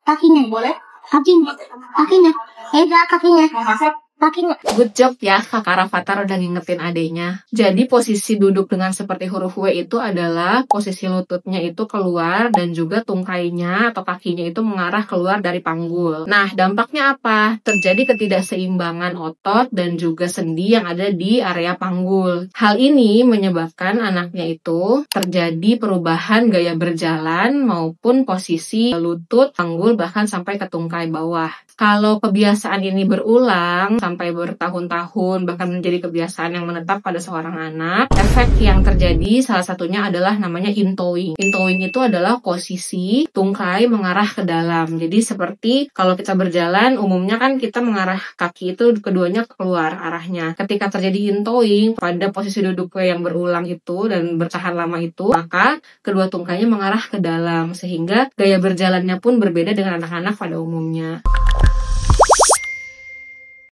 Kakinya boleh? Kakinya. Good job ya, Kakak Rafathar udah ngingetin adenya. Jadi posisi duduk dengan seperti huruf W itu adalah posisi lututnya itu keluar dan juga tungkainya atau kakinya itu mengarah keluar dari panggul. Nah, dampaknya apa? Terjadi ketidakseimbangan otot dan juga sendi yang ada di area panggul. Hal ini menyebabkan anaknya itu terjadi perubahan gaya berjalan maupun posisi lutut, panggul, bahkan sampai ke tungkai bawah. Kalau kebiasaan ini berulang sampai bertahun-tahun, bahkan menjadi kebiasaan yang menetap pada seorang anak, efek yang terjadi salah satunya adalah namanya in-toeing. In-toeing itu adalah posisi tungkai mengarah ke dalam. Jadi seperti kalau kita berjalan, umumnya kan kita mengarah kaki itu keduanya keluar arahnya. Ketika terjadi in-toeing pada posisi duduk yang berulang itu dan bertahan lama itu, maka kedua tungkainya mengarah ke dalam sehingga gaya berjalannya pun berbeda dengan anak-anak pada umumnya.